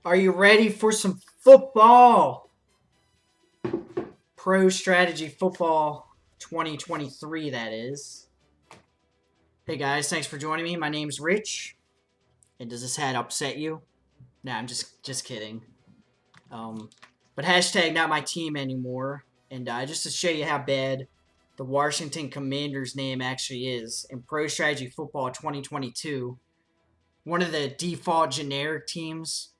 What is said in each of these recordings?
Are you ready for some football? Pro Strategy Football 2023, that is. Hey guys, thanks for joining me. My name's Rich. And does this hat upset you? Nah, I'm just kidding. But hashtag not my team anymore. And just to show you how bad the Washington Commanders name actually is, in Pro Strategy Football 2022, one of the default generic teams,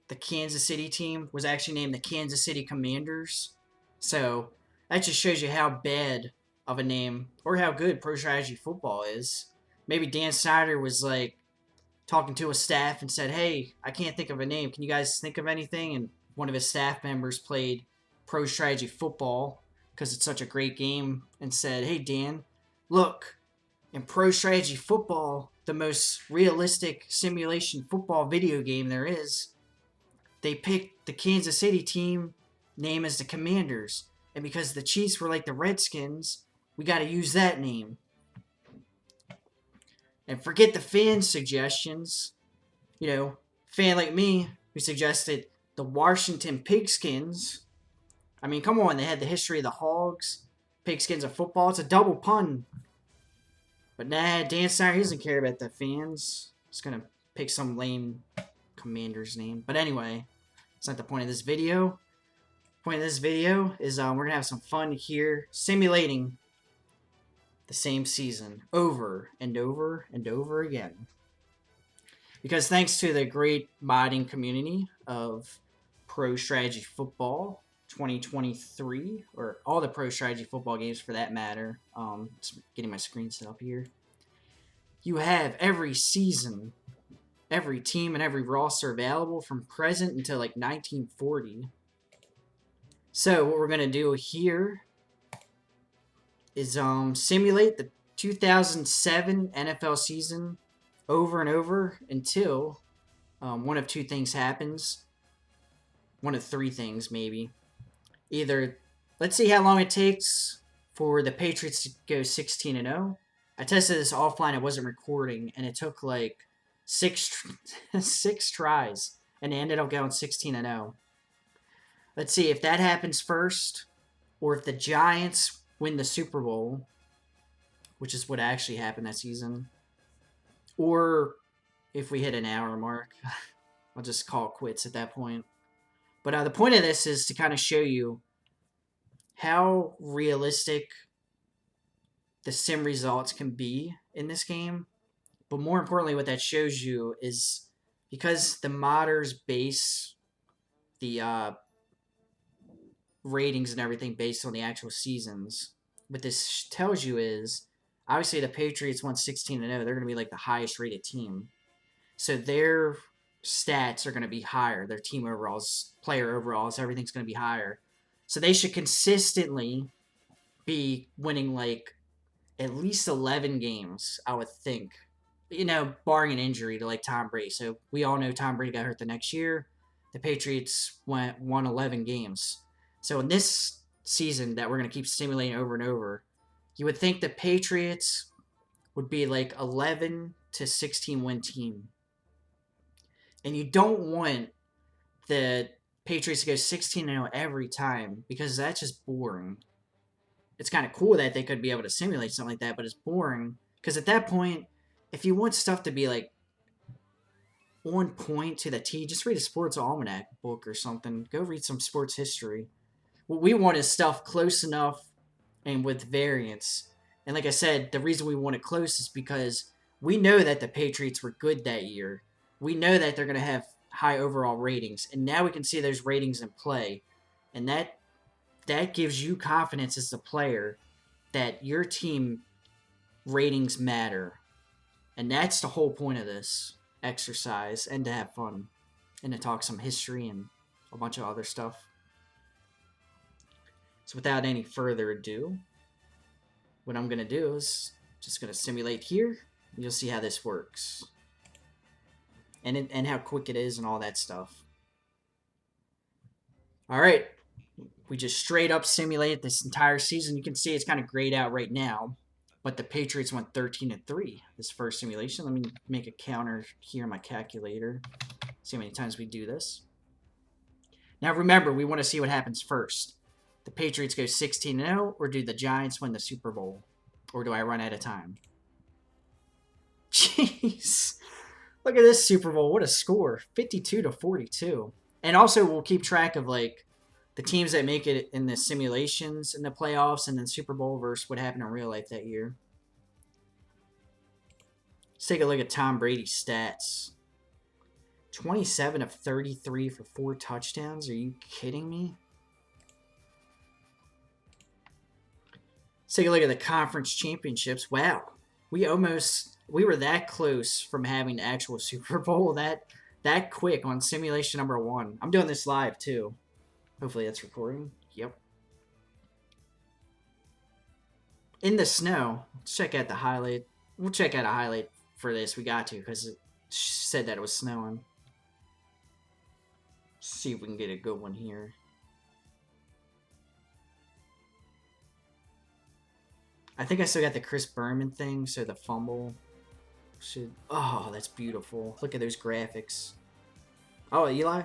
the Kansas City team, was actually named the Kansas City Commanders. So that just shows you how bad of a name or how good Pro Strategy Football is. Maybe Dan Snyder was like talking to his staff and said, "Hey, I can't think of a name. Can you guys think of anything?" And one of his staff members played Pro Strategy Football because it's such a great game and said, "Hey, Dan, look, in Pro Strategy Football, the most realistic simulation football video game there is, they picked the Kansas City team name as the Commanders. And because the Chiefs were like the Redskins, we got to use that name." And forget the fan suggestions. Fan like me who suggested the Washington Pigskins. I mean, come on, they had the history of the Hogs, Pigskins of football. It's a double pun. But nah, Dan Snyder, he doesn't care about the fans. He's going to pick some lame Commander's name. But anyway, it's not the point of this video. The point of this video is we're going to have some fun here simulating the same season over and over and over again. Because thanks to the great modding community of Pro Strategy Football 2023, or all the Pro Strategy Football games for that matter, just getting my screen set up here, you have every season, every team, and every roster available from present until like 1940. So what we're going to do here is simulate the 2007 NFL season over and over until one of two things happens. One of three things, maybe. Either, let's see how long it takes for the Patriots to go 16-0. I tested this offline. I wasn't recording, and it took like six tries, and they ended up going 16-0. Let's see if that happens first, or if the Giants win the Super Bowl, which is what actually happened that season, or if we hit an hour mark. I'll just call it quits at that point. But the point of this is to kind of show you how realistic the sim results can be in this game. But more importantly, what that shows you is because the modders base the ratings and everything based on the actual seasons, what this tells you is, obviously the Patriots won 16-0. They're going to be like the highest rated team. So their stats are going to be higher. Their team overalls, player overalls, everything's going to be higher. So they should consistently be winning like at least 11 games, I would think. Barring an injury to like Tom Brady. So we all know Tom Brady got hurt the next year. The Patriots won 11 games. So in this season that we're going to keep simulating over and over, you would think the Patriots would be like 11 to 16 win team. And you don't want the Patriots to go 16-0 every time because that's just boring. It's kind of cool that they could be able to simulate something like that, but it's boring because at that point, if you want stuff to be like on point to the T, just read a sports almanac book or something. Go read some sports history. What we want is stuff close enough and with variance. And like I said, the reason we want it close is because we know that the Patriots were good that year. We know that they're going to have high overall ratings. And now we can see those ratings in play. And that gives you confidence as a player that your team ratings matter. And that's the whole point of this exercise, and to have fun and to talk some history and a bunch of other stuff. So without any further ado, what I'm going to do is just going to simulate here. You'll see how this works. And how quick it is and all that stuff. Alright, we just straight up simulated this entire season. You can see it's kind of grayed out right now. But the Patriots went 13-3 this first simulation. Let me make a counter here on my calculator. See how many times we do this. Now remember, we want to see what happens first. The Patriots go 16-0, or do the Giants win the Super Bowl? Or do I run out of time? Jeez. Look at this Super Bowl. What a score. 52-42. And also, we'll keep track of, like, the teams that make it in the simulations in the playoffs and then Super Bowl versus what happened in real life that year. Let's take a look at Tom Brady's stats. 27 of 33 for 4 touchdowns. Are you kidding me? Let's take a look at the conference championships. Wow. We were that close from having the actual Super Bowl that quick on simulation number 1. I'm doing this live too. Hopefully that's recording. Yep. In the snow. Let's check out the highlight. We'll check out a highlight for this. We got to because it said that it was snowing. Let's see if we can get a good one here. I think I still got the Chris Berman thing, so the fumble should... Oh, that's beautiful. Look at those graphics. Oh, Eli?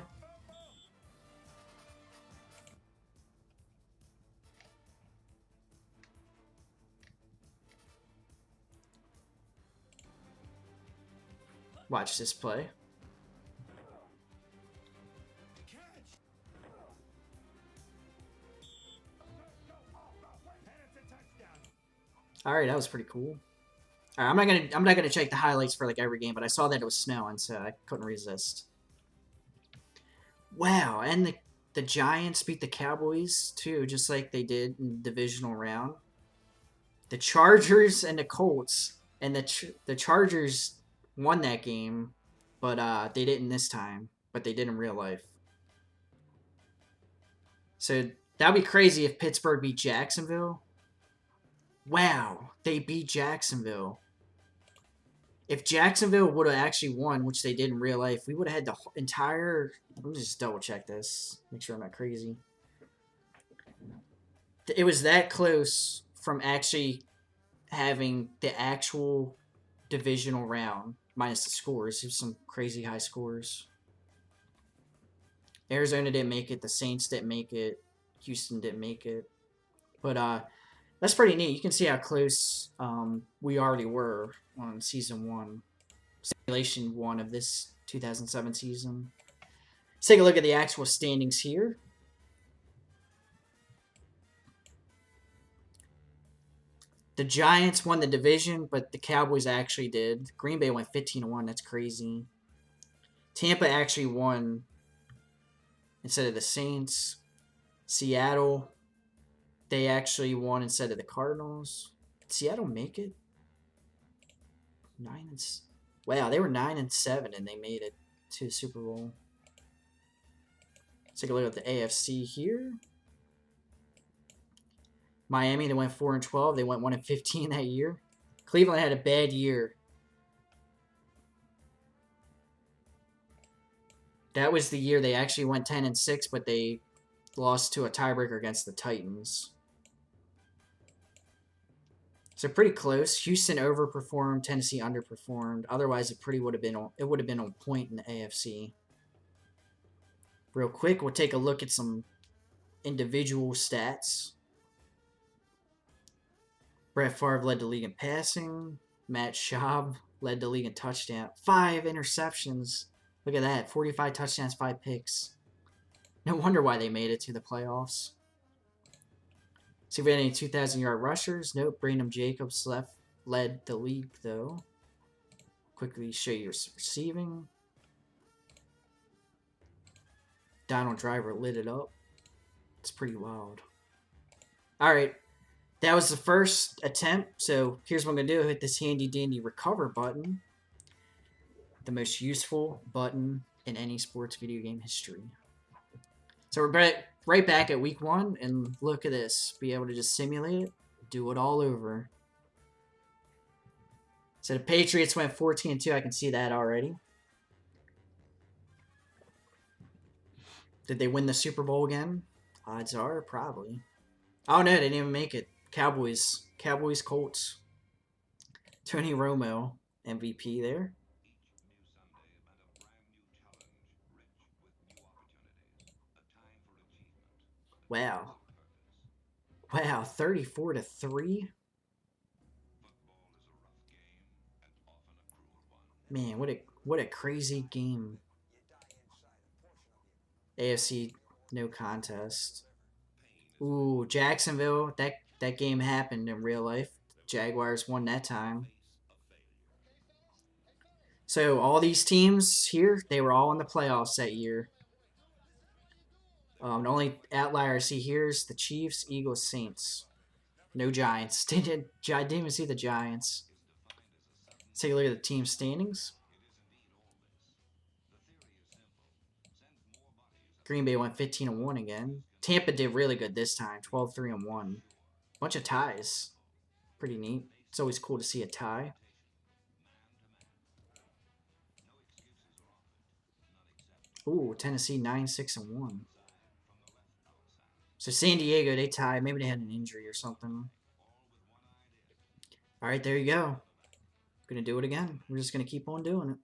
Watch this play. All right, that was pretty cool. All right, I'm not gonna check the highlights for like every game, but I saw that it was snowing, so I couldn't resist. Wow, and the Giants beat the Cowboys too, just like they did in the divisional round. The Chargers and the Colts, and the Chargers won that game, but they didn't this time, but they did in real life. So that'd be crazy if Pittsburgh beat Jacksonville. Wow, they beat Jacksonville. If Jacksonville would have actually won, which they did in real life, we would have had the entire... Let me just double check this. Make sure I'm not crazy. It was that close from actually having the actual divisional round, minus the scores. There's some crazy high scores. Arizona didn't make it. The Saints didn't make it. Houston didn't make it. But that's pretty neat. You can see how close we already were on Season 1. Simulation 1 of this 2007 season. Let's take a look at the actual standings here. The Giants won the division, but the Cowboys actually did. Green Bay went 15-1. That's crazy. Tampa actually won instead of the Saints. Seattle... They actually won instead of the Cardinals. Did Seattle make it? Wow, they were 9-7 and they made it to the Super Bowl. Let's take a look at the AFC here. Miami, they went 4-12. They went 1-15 that year. Cleveland had a bad year. That was the year they actually went 10-6, but they lost to a tiebreaker against the Titans. So pretty close. Houston overperformed. Tennessee underperformed. Otherwise, it would have been on point in the AFC. Real quick, we'll take a look at some individual stats. Brett Favre led the league in passing. Matt Schaub led the league in touchdown. 5 interceptions. Look at that. 45 touchdowns, 5 picks. No wonder why they made it to the playoffs. See if we had any 2,000-yard rushers. Nope. Brandon Jacobs led the league, though. Quickly show you receiving. Donald Driver lit it up. It's pretty wild. All right. That was the first attempt. So here's what I'm going to do. Hit this handy-dandy recover button. The most useful button in any sports video game history. So we're right back at week 1, and look at this. Be able to just simulate it, do it all over. So the Patriots went 14-2. I can see that already. Did they win the Super Bowl again? Odds are, probably. Oh, no, they didn't even make it. Cowboys, Colts. Tony Romo, MVP there. Wow. Wow, 34-3. Man, what a crazy game. AFC no contest. Ooh, Jacksonville. That game happened in real life. Jaguars won that time. So all these teams here, they were all in the playoffs that year. The only outlier I see here is the Chiefs, Eagles, Saints. No Giants. I didn't even see the Giants. Let's take a look at the team standings. Green Bay went 15-1 again. Tampa did really good this time, 12-3-1. Bunch of ties. Pretty neat. It's always cool to see a tie. Ooh, Tennessee 9-6-1. So San Diego, they tied. Maybe they had an injury or something. All right, there you go. Gonna do it again. We're just gonna keep on doing it.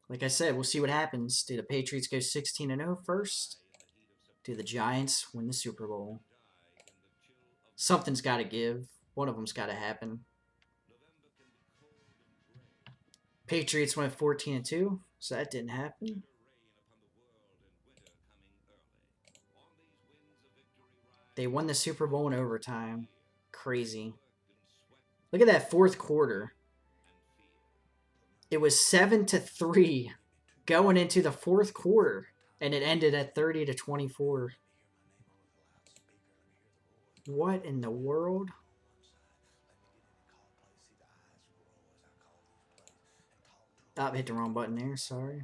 Like I said, we'll see what happens. Do the Patriots go 16-0 first? Do the Giants win the Super Bowl? Something's got to give. One of them's got to happen. Patriots went 14-2, so that didn't happen. They won the Super Bowl in overtime. Crazy. Look at that fourth quarter. It was 7-3 going into the fourth quarter, and it ended at 30-24. What in the world? Oh, hit the wrong button there. Sorry.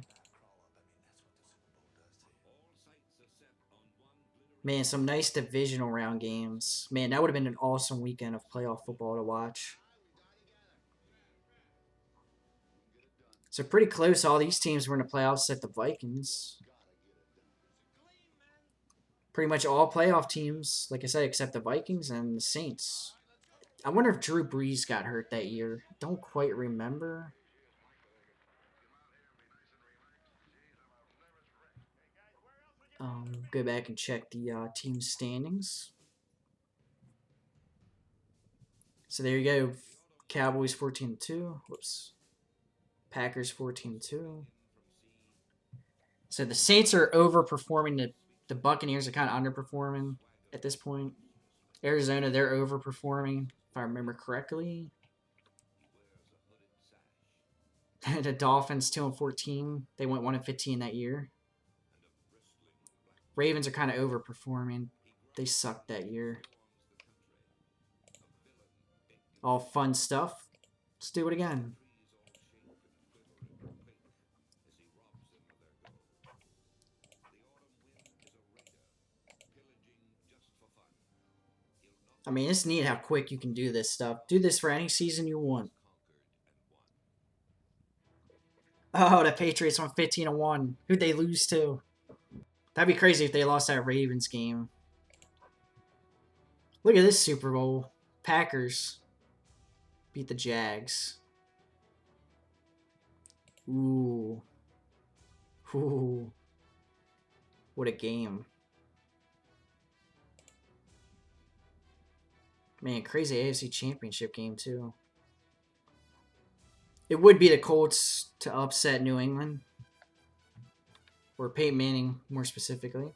Man, some nice divisional round games. Man, that would have been an awesome weekend of playoff football to watch. So pretty close. All these teams were in the playoffs at the Vikings. Pretty much all playoff teams, like I said, except the Vikings and the Saints. I wonder if Drew Brees got hurt that year. Don't quite remember. Go back and check the team standings. So there you go. Cowboys 14-2. Whoops. Packers 14-2. So the Saints are overperforming. The Buccaneers are kind of underperforming at this point. Arizona, they're overperforming, if I remember correctly. The Dolphins 2-14. They went 1-15 that year. Ravens are kind of overperforming. They sucked that year. All fun stuff. Let's do it again. I mean, it's neat how quick you can do this stuff. Do this for any season you want. Oh, the Patriots went 15-1. Who'd they lose to? That'd be crazy if they lost that Ravens game. Look at this Super Bowl. Packers beat the Jags. Ooh. Ooh. What a game. Man, crazy AFC Championship game, too. It would be the Colts to upset New England. Or Peyton Manning, more specifically.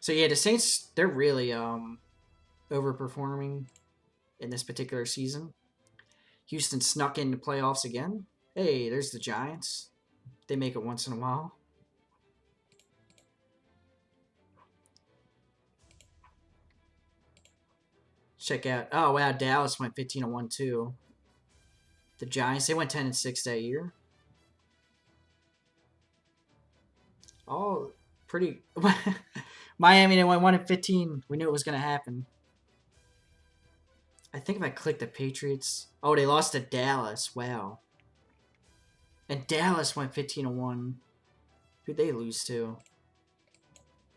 So, yeah, the Saints, they're really overperforming in this particular season. Houston snuck into playoffs again. Hey, there's the Giants. They make it once in a while. Check out. Oh, wow, Dallas went 15-1 too. The Giants, they went 10-6 that year. Oh, pretty. Miami, they went 1-15. We knew it was going to happen. I think if I click the Patriots. Oh, they lost to Dallas. Wow. And Dallas went 15-1. Who'd they lose to?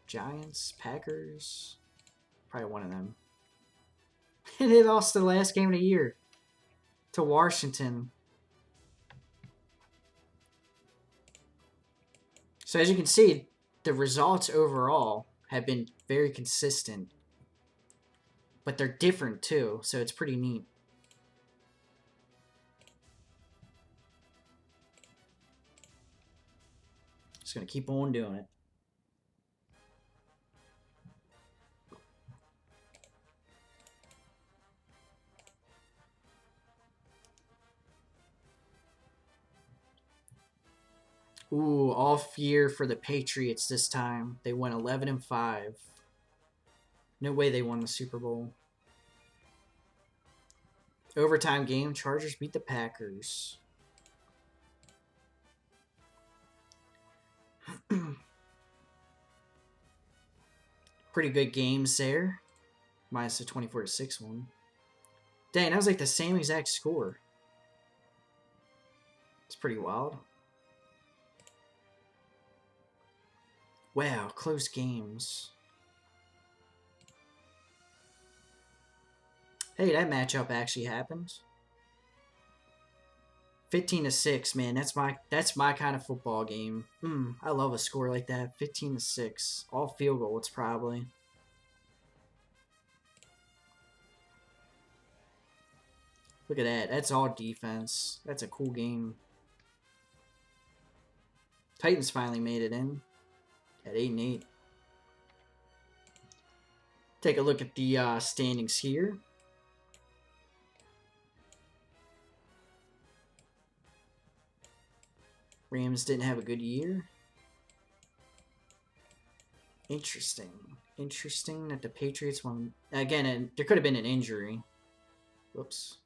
Giants, Packers. Probably one of them. And they lost the last game of the year to Washington. So as you can see, the results overall have been very consistent. But they're different too, so it's pretty neat. Just gonna keep on doing it. Ooh, off year for the Patriots this time. They went 11-5. No way they won the Super Bowl. Overtime game, Chargers beat the Packers. Pretty good games there. Minus the 24-6 one. Dang, that was like the same exact score. It's pretty wild. Wow, close games. Hey, that matchup actually happened. 15-6, man. That's my kind of football game. I love a score like that. 15-6. All field goals probably. Look at that. That's all defense. That's a cool game. Titans finally made it in at 8-8. Take a look at the standings here. Rams didn't have a good year. Interesting. Interesting that the Patriots won. Again, there could have been an injury. Whoops.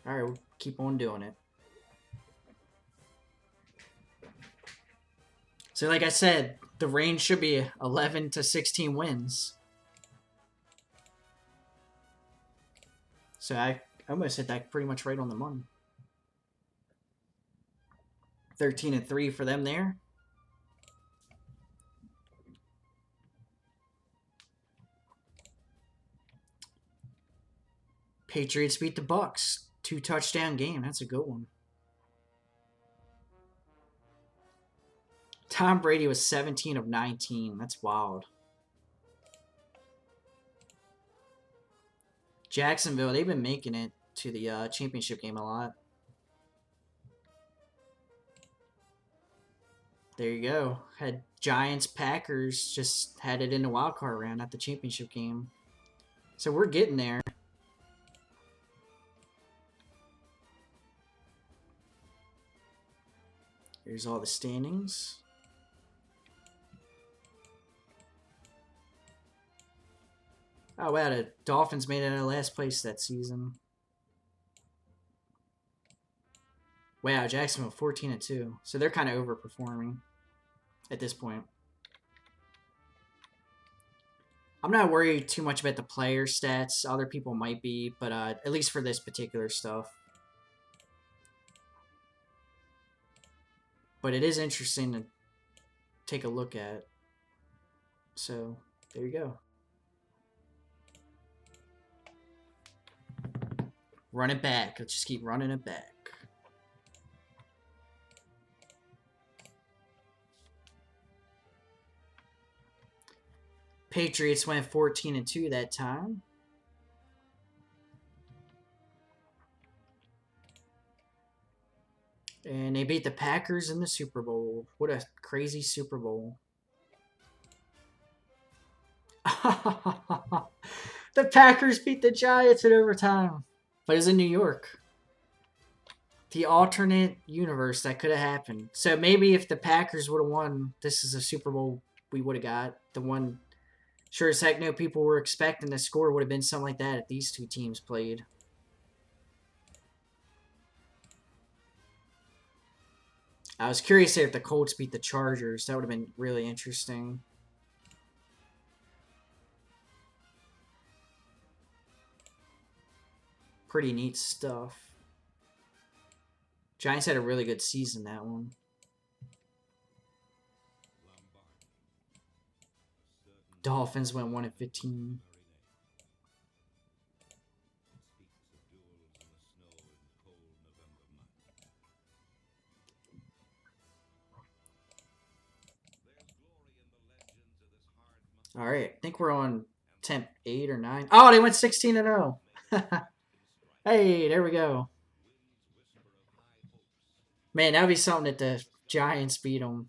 Alright, we'll keep on doing it. So like I said, the range should be 11-16 wins. So I almost hit that pretty much right on the money. 13-3 for them there. Patriots beat the Bucks. 2-touchdown game. That's a good one. Tom Brady was 17 of 19. That's wild. Jacksonville, they've been making it to the championship game a lot. There you go. Had Giants, Packers, just had it in the wild card round at the championship game. So we're getting there. Here's all the standings. Oh, wow, the Dolphins made it out of last place that season. Wow, Jacksonville 14-2. So they're kind of overperforming at this point. I'm not worried too much about the player stats. Other people might be, but at least for this particular stuff. But it is interesting to take a look at. So, there you go. Run it back. Let's just keep running it back. Patriots went 14-2 that time. And they beat the Packers in the Super Bowl. What a crazy Super Bowl. The Packers beat the Giants in overtime. But it's in New York. The alternate universe that could have happened. So maybe if the Packers would have won, this is a Super Bowl we would have got. The one, sure as heck no people were expecting the score would have been something like that if these two teams played. I was curious if the Colts beat the Chargers. That would have been really interesting. Pretty neat stuff. Giants had a really good season, that one. Dolphins went 1-15. All right, I think we're on temp 8 or 9. Oh, they went 16-0. Hey, there we go. Man, that would be something that the Giants beat them.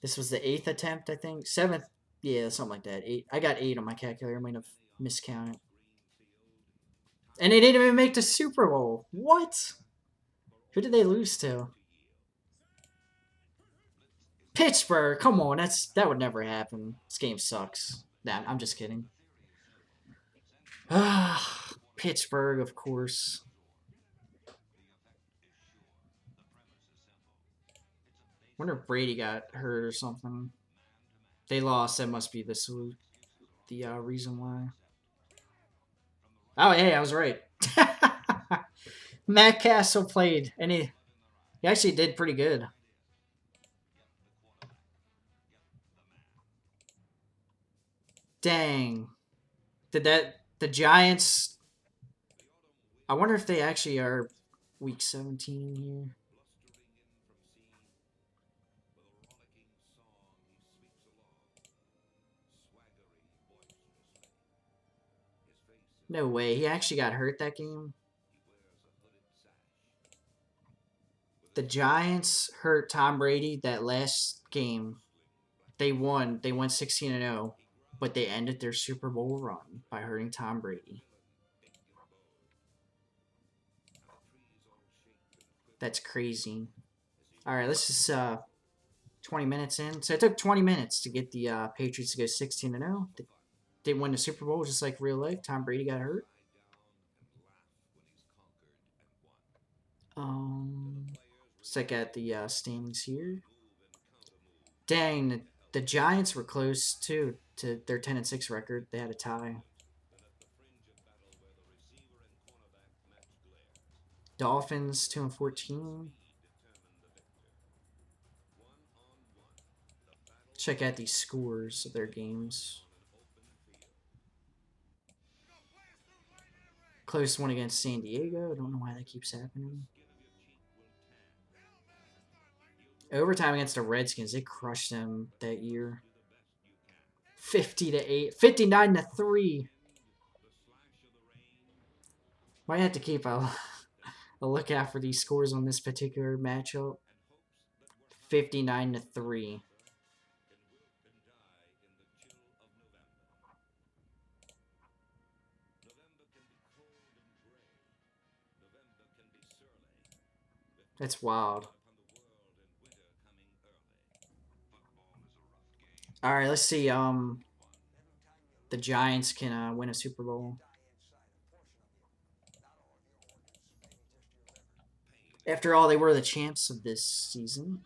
This was the 8th attempt, I think. 7th. Yeah, something like that. 8. I got 8 on my calculator. I might have miscounted. And they didn't even make the Super Bowl. What? Who did they lose to? Pittsburgh. Come on, that would never happen. This game sucks. Nah, I'm just kidding. Ah, Pittsburgh, of course. Wonder if Brady got hurt or something. They lost. That must be the reason why. Oh, hey, I was right. Matt Castle played, and he actually did pretty good. Dang. The Giants? I wonder if they actually are week 17 here. No way. He actually got hurt that game. The Giants hurt Tom Brady that last game. They won. They went 16-0, but they ended their Super Bowl run by hurting Tom Brady. That's crazy. All right, let's just 20 minutes in. So it took 20 minutes to get the Patriots to go 16-0. They won the Super Bowl just like real life. Tom Brady got hurt. Let's look at the standings here. Dang, the Giants were close too to their 10-6 record. They had a tie. Dolphins 2-14. Check out these scores of their games. Close one against San Diego. I don't know why that keeps happening. Overtime against the Redskins. They crushed them that year. 50-8. 59-3. Might have to keep a lookout for these scores on this particular matchup. 59-3. That's wild. All right, let's see. The Giants can win a Super Bowl. After all, they were the champs of this season.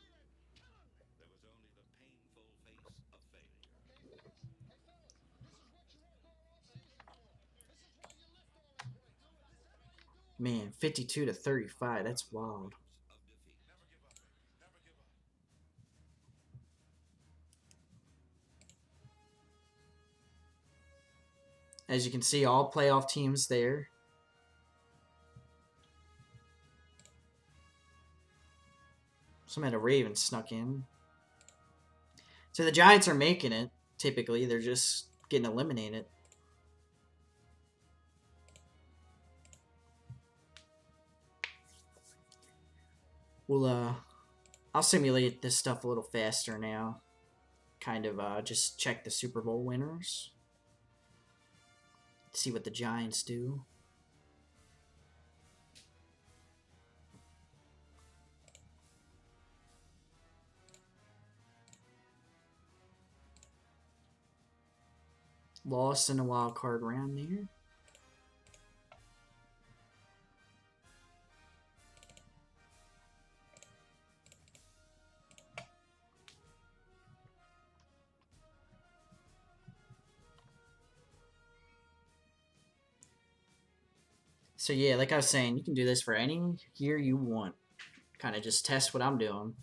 Man, 52-35. That's wild. As you can see, all playoff teams there. Somehow the Ravens snuck in. So the Giants are making it, typically. They're just getting eliminated. I'll simulate this stuff a little faster now. Kind of just check the Super Bowl winners. See what the Giants do. Lost in a wild card round there. So yeah, like I was saying, you can do this for any year you want. Kind of just test what I'm doing.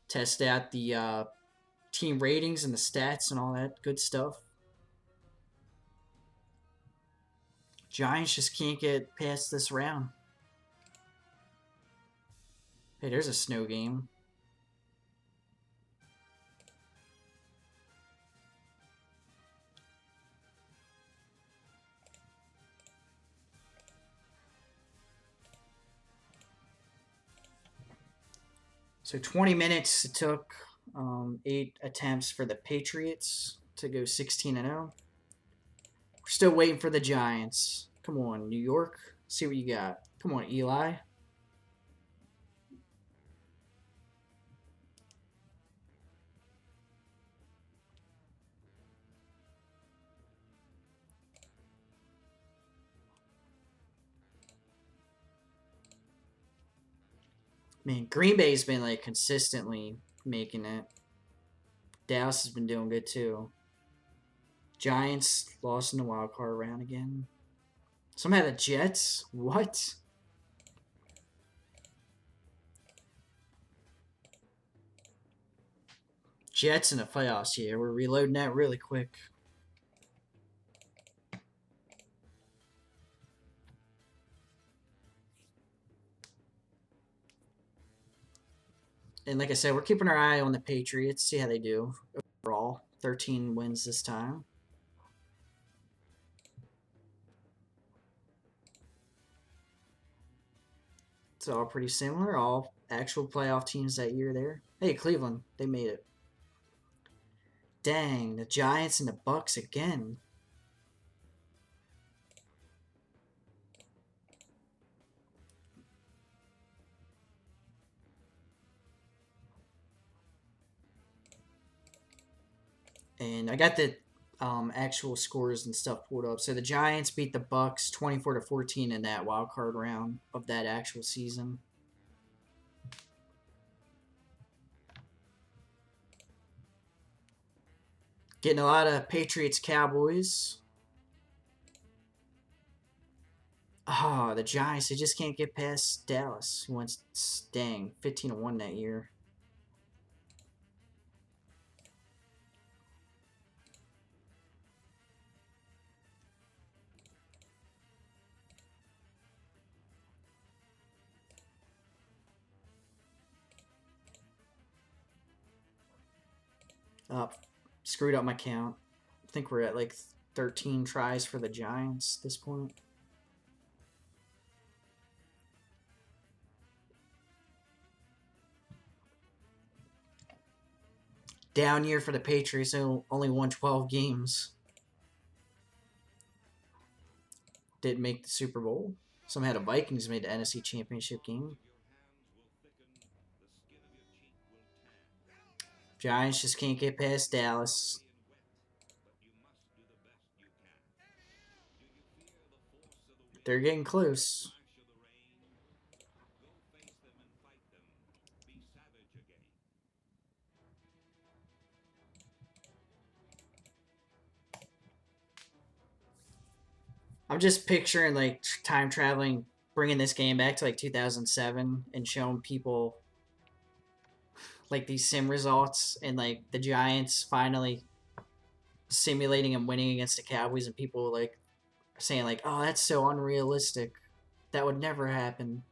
Test out the team ratings and the stats and all that good stuff. Giants just can't get past this round. Hey, there's a snow game. So 20 minutes it took, 8 attempts for the Patriots to go 16-0. We're still waiting for the Giants. Come on, New York. See what you got. Come on, Eli. Man, Green Bay's been like consistently making it. Dallas has been doing good too. Giants lost in the wild card round again. Somehow the Jets? What? Jets in the playoffs here. We're reloading that really quick. And like I said, we're keeping our eye on the Patriots, see how they do overall. 13 wins this time. It's all pretty similar. All actual playoff teams that year there. Hey, Cleveland, they made it. Dang, the Giants and the Bucks again. And I got the actual scores and stuff pulled up. So the Giants beat the Bucks 24-14 in that wild card round of that actual season. Getting a lot of Patriots Cowboys. Oh, the Giants, they just can't get past Dallas, who went, dang, 15-1 that year. Screwed up my count. I think we're at like 13 tries for the Giants at this point. Down year for the Patriots, only won 12 games. Didn't make the Super Bowl. Somehow the Vikings made the NFC Championship game. Giants just can't get past Dallas. They're getting close. I'm just picturing like time traveling, bringing this game back to like 2007 and showing people like these sim results and like the Giants finally simulating and winning against the Cowboys, and people like saying like, "Oh, that's so unrealistic. That would never happen."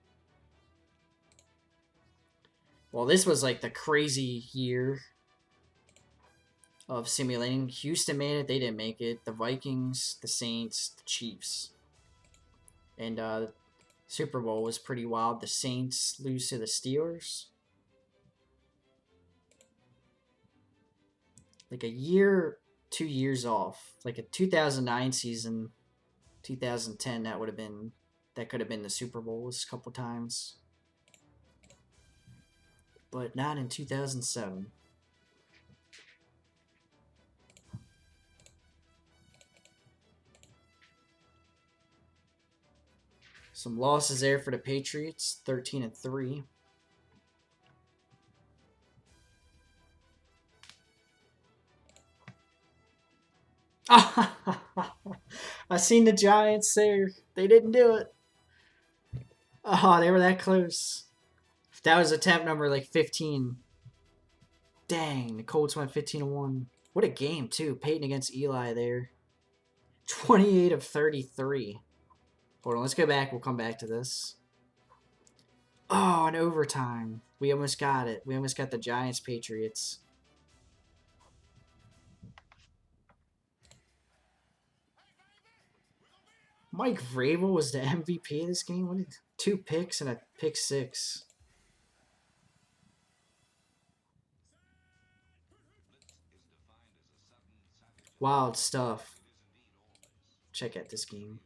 Well, this was like the crazy year of simulating. Houston made it. They didn't make it. The Vikings, the Saints, the Chiefs. And Super Bowl was pretty wild. The Saints lose to the Steelers. Like a year, 2 years off. Like a 2009 season, 2010, that could have been the Super Bowls a couple times. But not in 2007. Some losses there for the Patriots, 13-3. I seen the Giants there. They didn't do it. Oh, they were that close. That was attempt number like 15. Dang, the Colts went 15-1. What a game too. Peyton against Eli there. 28 of 33. Hold on, let's go back. We'll come back to this. Oh, in overtime. We almost got it. We almost got the Giants Patriots. Mike Vrabel was the MVP of this game. What did 2 picks and a pick 6. Wild stuff. Check out this game.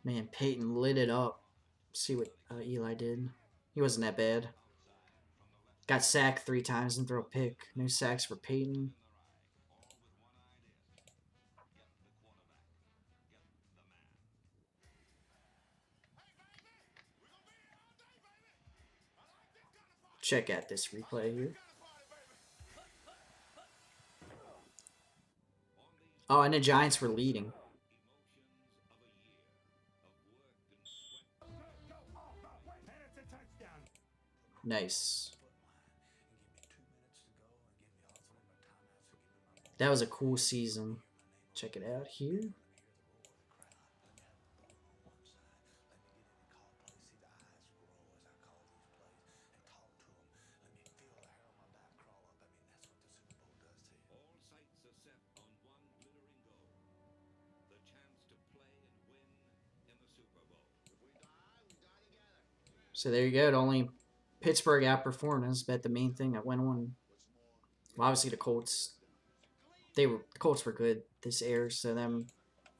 Man, Peyton lit it up. See what Eli did. He wasn't that bad. Got sacked 3 times and throw a pick. No sacks for Peyton. Check out this replay here. Oh, and the Giants were leading. Nice. That was a cool season. Check it out here. So there you go. It only Pittsburgh outperformed us, but the main thing that went on. Well, obviously the Colts. The Colts were good this year, so them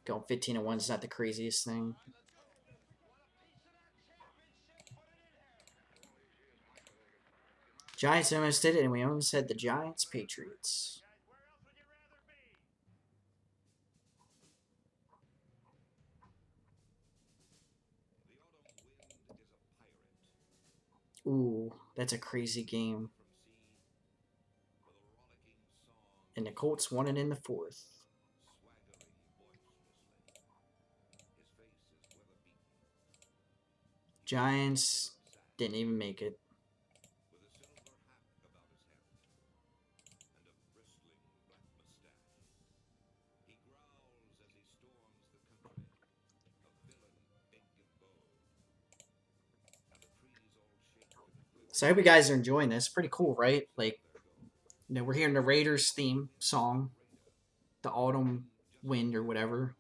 going 15-1 is not the craziest thing. Giants almost did it, and we almost had the Giants Patriots. Ooh, that's a crazy game. And the Colts won it in the 4th. Giants didn't even make it. So I hope you guys are enjoying this. Pretty cool, right? Like, you know, we're hearing the Raiders theme song, the autumn wind or whatever.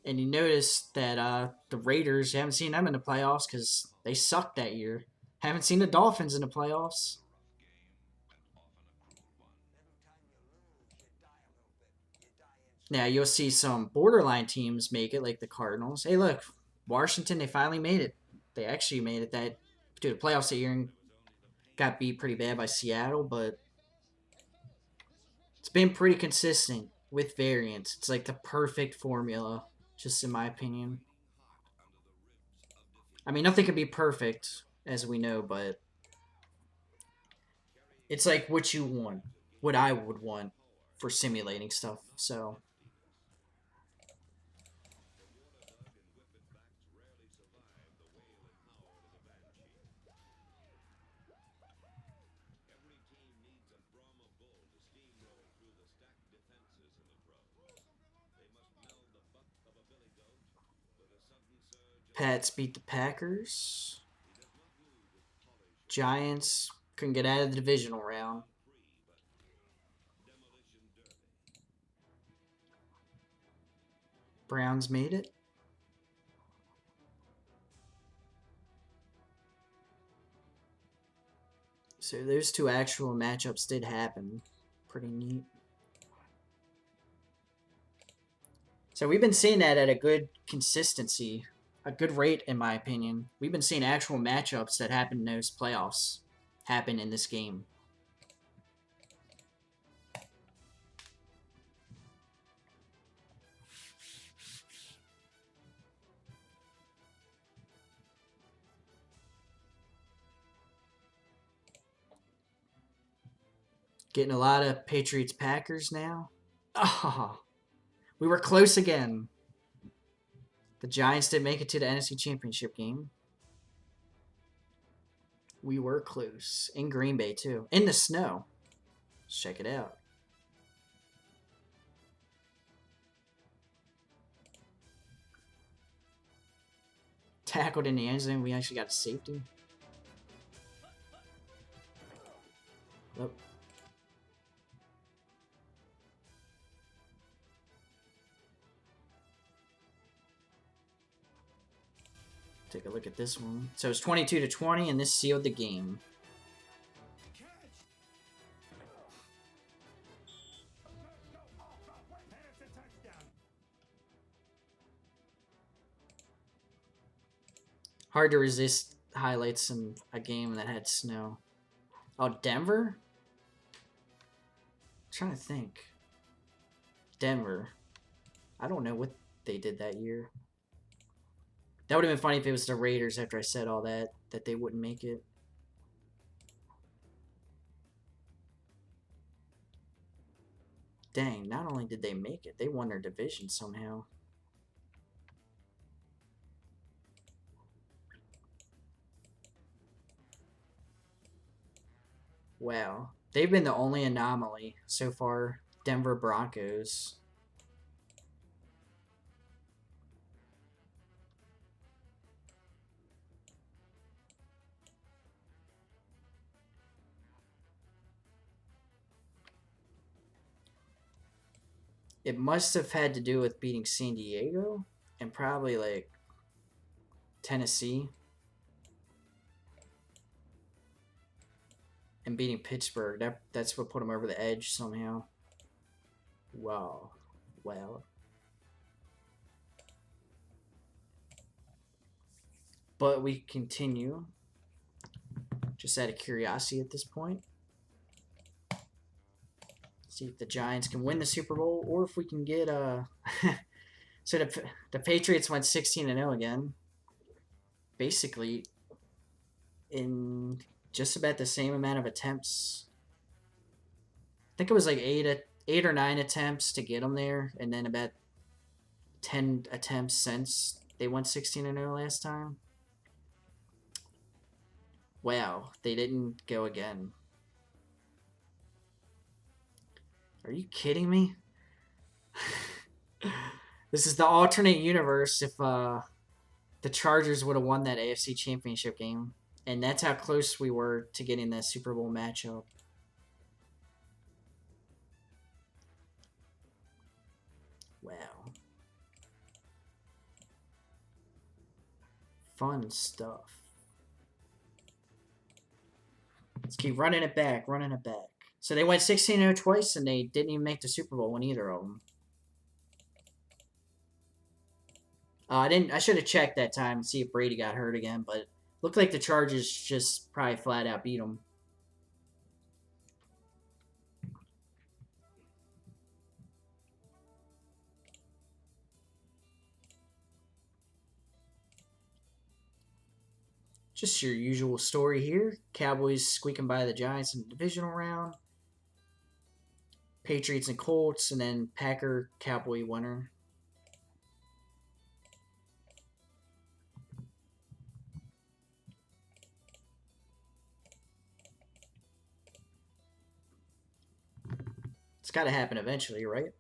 And you notice that the Raiders, you haven't seen them in the playoffs because they sucked that year. Haven't seen the Dolphins in the playoffs. Now you'll see some borderline teams make it, like the Cardinals. Hey, look, Washington, they finally made it. They actually made it that to the playoffs that year and got beat pretty bad by Seattle, but it's been pretty consistent with variance. It's like the perfect formula, just in my opinion. I mean, nothing can be perfect, as we know, but it's like what you want, what I would want for simulating stuff. So Pats beat the Packers. Giants couldn't get out of the divisional round. Browns made it. So those 2 actual matchups did happen. Pretty neat. So we've been seeing that at a good consistency, a good rate, in my opinion. We've been seeing actual matchups that happen in those playoffs happen in this game. Getting a lot of Patriots Packers now. Oh, we were close again. The Giants didn't make it to the NFC Championship game. We were close. In Green Bay, too. In the snow. Let's check it out. Tackled in the end zone. We actually got a safety. Oh. Take a look at this one. So it's 22-20, and this sealed the game. Hard to resist highlights in a game that had snow. Oh, Denver? I'm trying to think. Denver. I don't know what they did that year. That would have been funny if it was the Raiders after I said all that they wouldn't make it. Dang, not only did they make it, they won their division somehow. Wow. They've been the only anomaly so far. Denver Broncos. It must have had to do with beating San Diego and probably like Tennessee and beating Pittsburgh. That's what put them over the edge somehow. Wow. Well. But we continue. Just out of curiosity at this point. See if the Giants can win the Super Bowl or if we can get so the Patriots went 16-0 again. Basically in just about the same amount of attempts. I think it was like 8 or 9 attempts to get them there, and then about 10 attempts since they went 16-0 last time. Wow, they didn't go again. Are you kidding me? This is the alternate universe if the Chargers would have won that AFC Championship game. And that's how close we were to getting that Super Bowl matchup. Wow. Fun stuff. Let's keep running it back, running it back. So they went 16-0 twice, and they didn't even make the Super Bowl in either of them. I should have checked that time to see if Brady got hurt again, but looked like the Chargers just probably flat out beat them. Just your usual story here. Cowboys squeaking by the Giants in the divisional round. Patriots and Colts, and then Packer-Cowboy winner. It's got to happen eventually, right?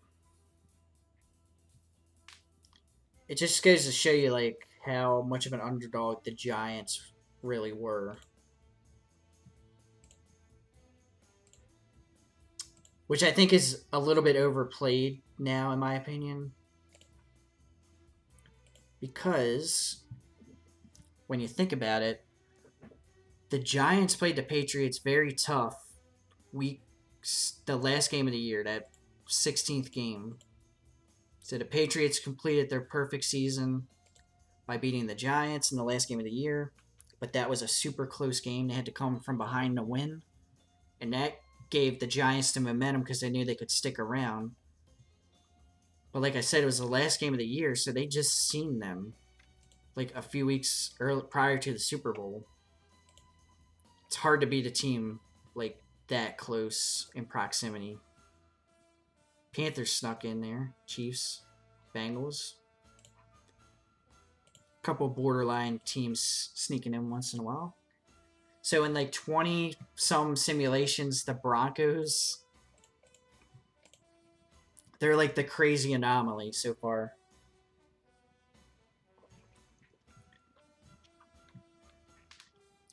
It just goes to show you, like, how much of an underdog the Giants really were. Which I think is a little bit overplayed now, in my opinion. Because when you think about it, the Giants played the Patriots very tough the last game of the year, that 16th game. So the Patriots completed their perfect season by beating the Giants in the last game of the year. But that was a super close game. They had to come from behind to win. And that gave the Giants the momentum because they knew they could stick around. But like I said, it was the last game of the year, so they just seen them like a few weeks prior to the Super Bowl. It's hard to beat a team like that close in proximity. Panthers snuck in there. Chiefs, Bengals. A couple borderline teams sneaking in once in a while. So in like 20-some simulations, the Broncos, they're like the crazy anomaly so far.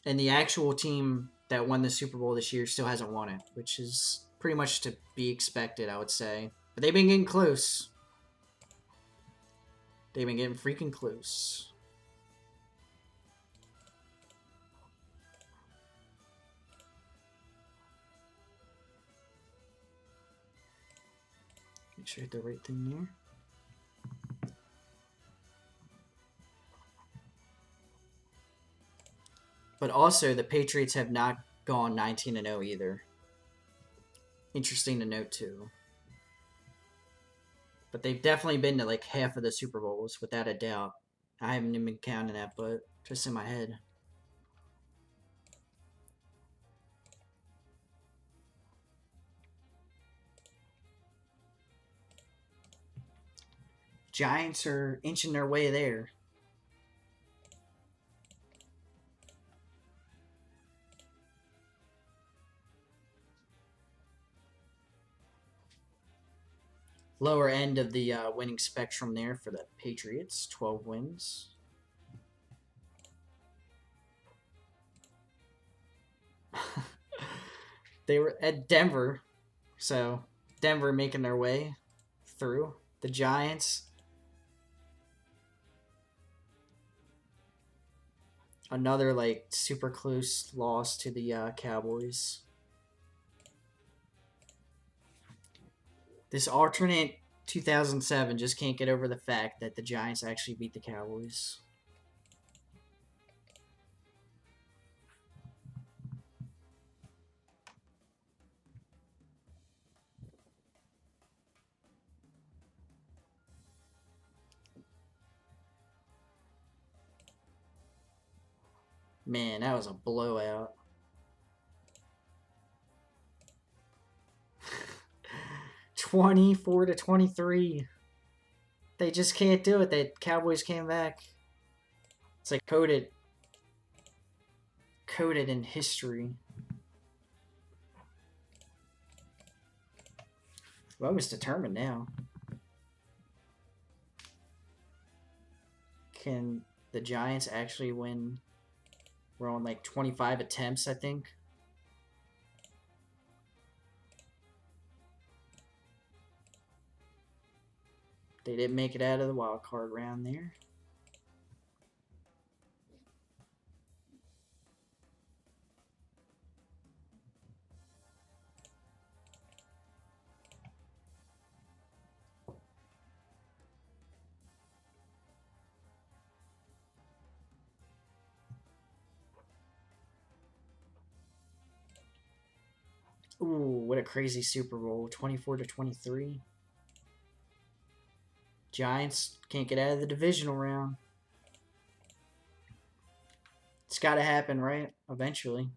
And the actual team that won the Super Bowl this year still hasn't won it, which is pretty much to be expected, I would say. But they've been getting close. They've been getting freaking close. Make sure I hit the right thing there. But also, the Patriots have not gone 19-0 either. Interesting to note, too. But they've definitely been to like half of the Super Bowls, without a doubt. I haven't even been counting that, but just in my head. Giants are inching their way there. Lower end of the winning spectrum there for the Patriots. 12 wins. They were at Denver. So, Denver making their way through. The Giants. Another, like, super close loss to the Cowboys. This alternate 2007 just can't get over the fact that the Giants actually beat the Cowboys. Man, that was a blowout. (24-23). They just can't do it. The Cowboys came back. It's like coded in history. Well, it's determined now. Can the Giants actually win? We're on like 25 attempts, I think. They didn't make it out of the wild card round there. Ooh, what a crazy Super Bowl. 24-23. Giants can't get out of the divisional round. It's got to happen, right? Eventually.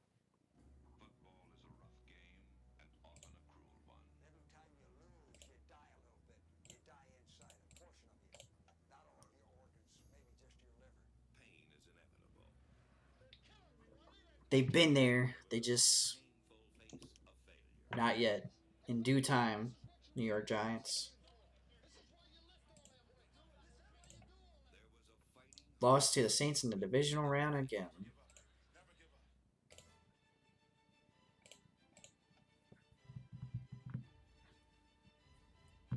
They've been there. They just... not yet. In due time, New York Giants. Lost to the Saints in the divisional round again. I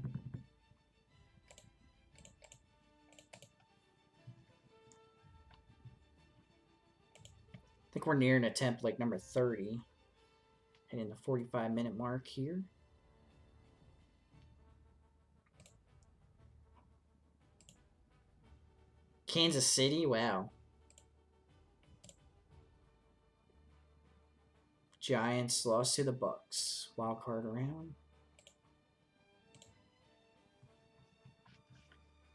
think we're near an attempt like number 30. Hitting the 45-minute mark here. Kansas City, wow. Giants lost to the Bucks. Wild card round.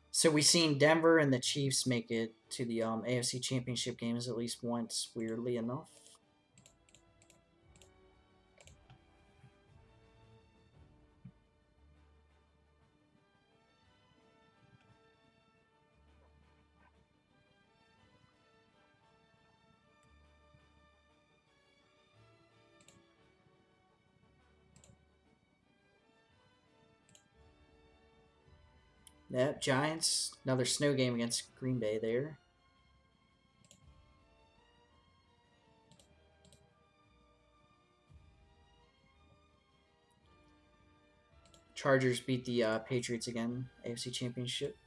So we've seen Denver and the Chiefs make it to the AFC Championship games at least once, weirdly enough. Yep, Giants. Another snow game against Green Bay there. Chargers beat the Patriots again. AFC Championship.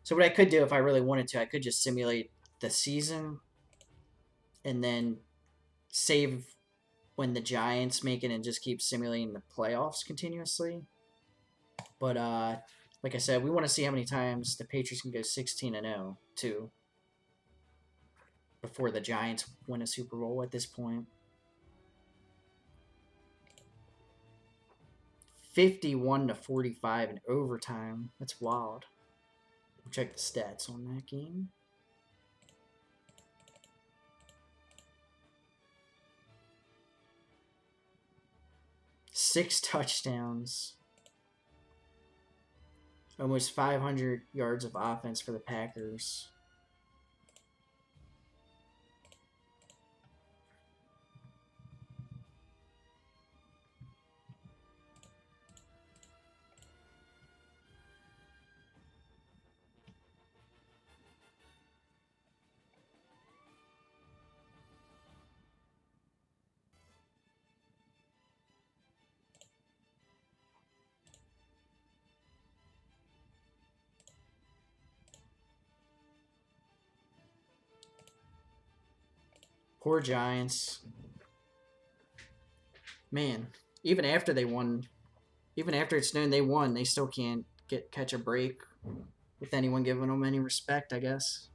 So what I could do if I really wanted to, I could just simulate the season and then save when the Giants make it and just keep simulating the playoffs continuously. But like I said, we want to see how many times the Patriots can go 16-0 too before the Giants win a Super Bowl at this point. 51-45 in overtime. That's wild. We'll check the stats on that game. Six touchdowns. Almost 500 yards of offense for the Packers. Poor Giants. Man, even after they won, even after it's known they won, they still can't catch a break with anyone giving them any respect, I guess.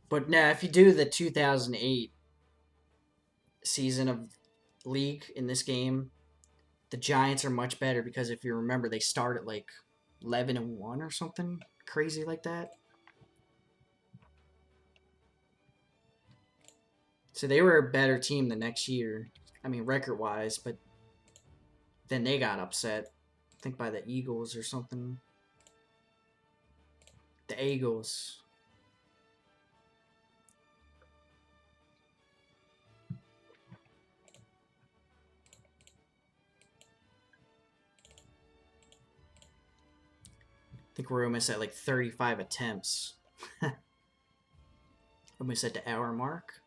But now, if you do the 2008 season of league in this game, the Giants are much better because if you remember, they started like 11-1 or something crazy like that. So they were a better team the next year. I mean, record-wise, but then they got upset. I think by the Eagles or something. The Eagles. I think we're almost at like 35 attempts. Almost at the hour mark.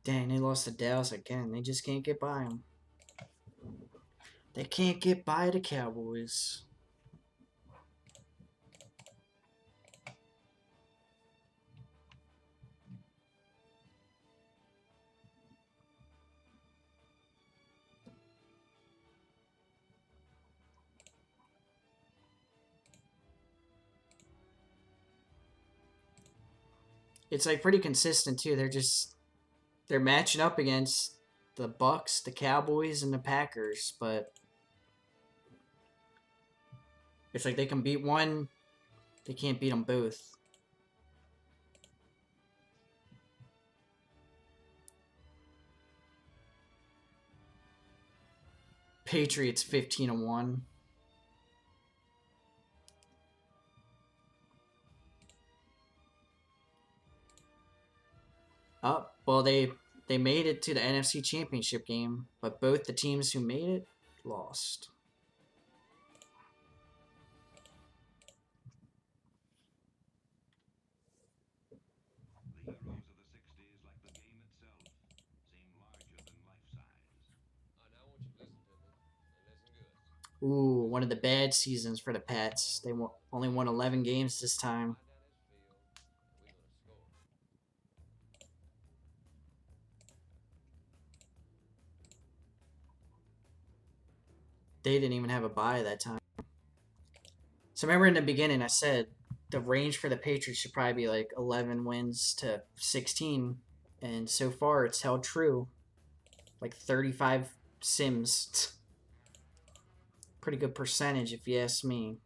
Dang, they lost to Dallas again. They just can't get by them. They can't get by the Cowboys. It's like pretty consistent too. They're matching up against the Bucks, the Cowboys, and the Packers, but it's like they can beat one, they can't beat them both. Patriots 15-1. Oh, well they made it to the NFC Championship game, but both the teams who made it lost. Ooh, one of the bad seasons for the Pats. They only won 11 games this time. They didn't even have a bye that time. So remember in the beginning I said the range for the Patriots should probably be like 11 wins to 16. And so far it's held true. Like 35 sims. Pretty good percentage if you ask me.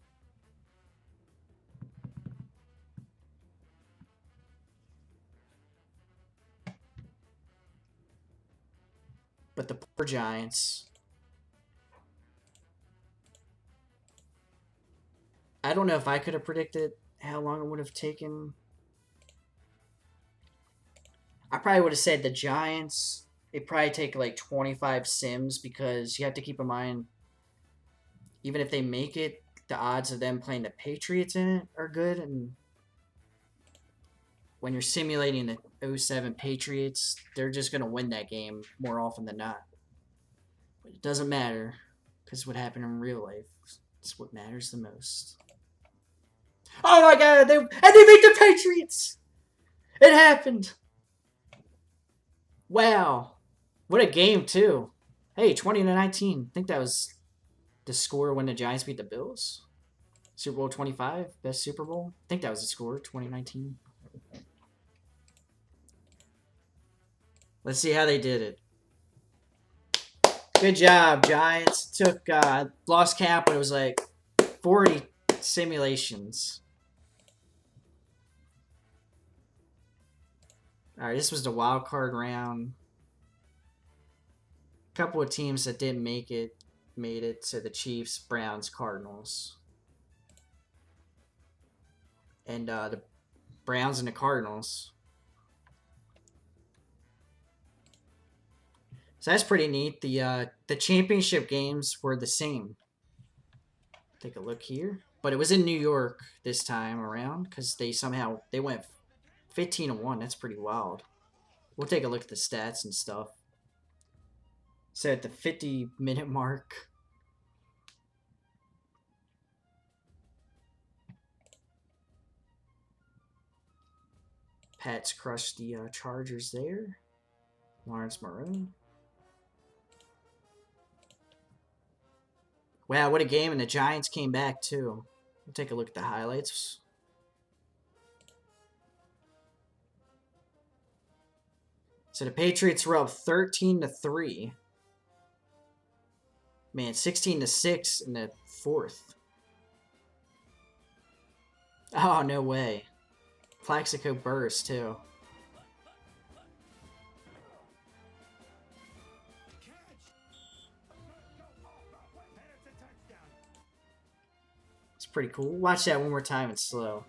But the poor Giants. I don't know if I could have predicted how long it would have taken. I probably would have said the Giants. It'd probably take like 25 sims because you have to keep in mind, even if they make it, the odds of them playing the Patriots in it are good. And when you're simulating the 07 Patriots, they're just going to win that game more often than not. But it doesn't matter because what happened in real life is what matters the most. Oh my god, and they beat the Patriots! It happened! Wow. What a game, too. Hey, 20-19. I think that was the score when the Giants beat the Bills. Super Bowl 25, best Super Bowl. I think that was the score, 2019. Let's see how they did it. Good job, Giants. Took, lost count, but it was like 40 simulations. Alright, this was the wild card round. A couple of teams that didn't make it made it. So the Chiefs, Browns, Cardinals. And the Browns and the Cardinals. So that's pretty neat. The championship games were the same. Take a look here. But it was in New York this time around because they went 15-1. That's pretty wild. We'll take a look at the stats and stuff. So at the 50-minute mark, Pats crushed the Chargers there. Lawrence Maroon. Wow, what a game, and the Giants came back too. We'll take a look at the highlights. So the Patriots were up 13-3. Man, 16-6 in the fourth. Oh, no way. Plaxico burst too. It's pretty cool. Watch that one more time in slow.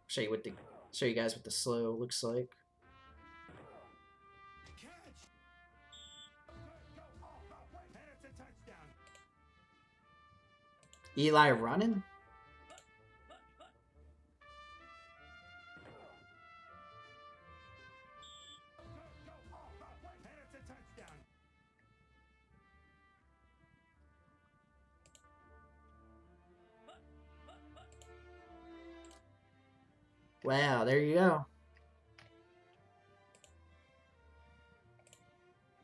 Show you guys what the slow looks like. Eli running? Wow, there you go.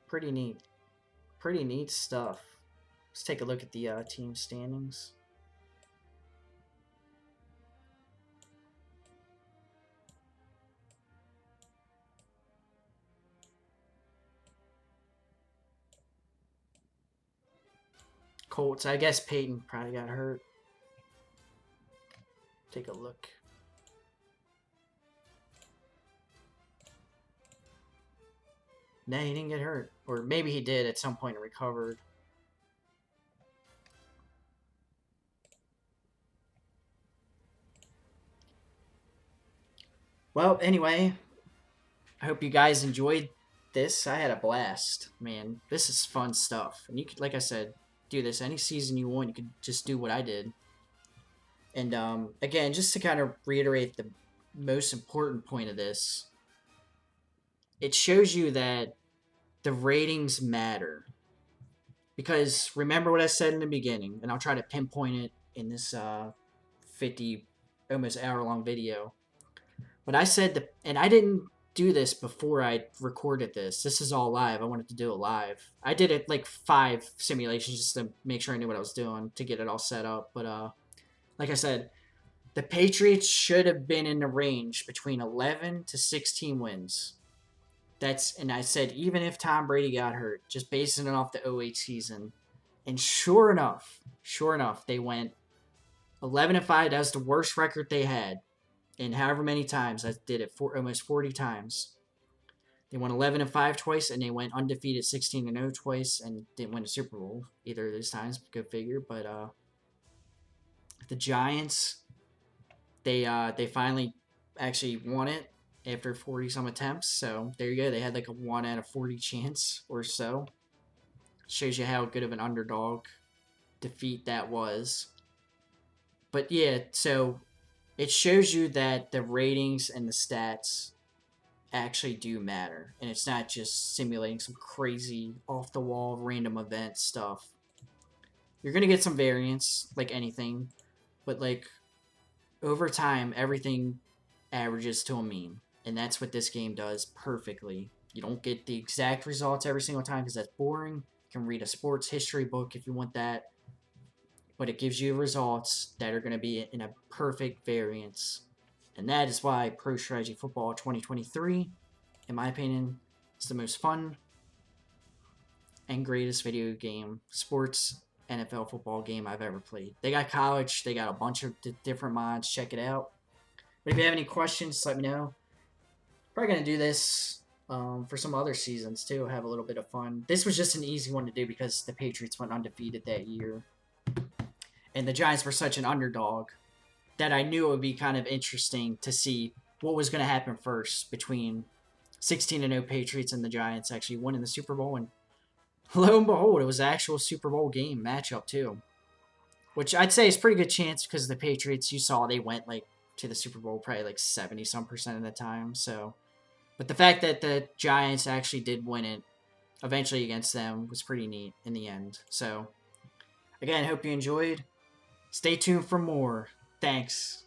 Pretty neat. Pretty neat stuff. Let's take a look at the team standings. Colts. I guess Peyton probably got hurt. Take a look. No, he didn't get hurt. Or maybe he did at some point and recovered. Well, anyway, I hope you guys enjoyed this. I had a blast. Man, this is fun stuff. And you could, like I said, do this any season you want. You could just do what I did. And again, just to kind of reiterate the most important point of this, it shows you that the ratings matter. Because remember what I said in the beginning, and I'll try to pinpoint it in this 50, almost hour-long video. But I said, and I didn't do this before I recorded this. This is all live. I wanted to do it live. I did it like 5 simulations just to make sure I knew what I was doing to get it all set up. But like I said, the Patriots should have been in the range between 11 to 16 wins. And I said, even if Tom Brady got hurt, just basing it off the 08 season. And sure enough, they went 11-5. That was the worst record they had. And however many times, I did it almost 40 times. They won 11-5 twice, and they went undefeated 16-0 twice, and didn't win a Super Bowl either of those times. Go figure. But the Giants, they finally actually won it after 40-some attempts. So there you go. They had like a 1 out of 40 chance or so. Shows you how good of an underdog defeat that was. But yeah, so it shows you that the ratings and the stats actually do matter. And it's not just simulating some crazy off-the-wall random event stuff. You're gonna get some variance, like anything, but like over time, everything averages to a mean, and that's what this game does perfectly. You don't get the exact results every single time because that's boring. You can read a sports history book if you want that, but it gives you results that are going to be in a perfect variance. And that is why Pro Strategy Football 2023, in my opinion, is the most fun and greatest video game, sports NFL football game I've ever played. They got college, they got a bunch of different mods. Check it out. But if you have any questions, let me know. Probably going to do this for some other seasons too, have a little bit of fun. This was just an easy one to do because the Patriots went undefeated that year. And the Giants were such an underdog that I knew it would be kind of interesting to see what was going to happen first between 16-0 Patriots and the Giants actually winning the Super Bowl. And lo and behold, it was an actual Super Bowl game matchup too, which I'd say is a pretty good chance because the Patriots, you saw they went like to the Super Bowl probably like 70% of the time. So, but the fact that the Giants actually did win it eventually against them was pretty neat in the end. So, again, I hope you enjoyed. Stay tuned for more. Thanks.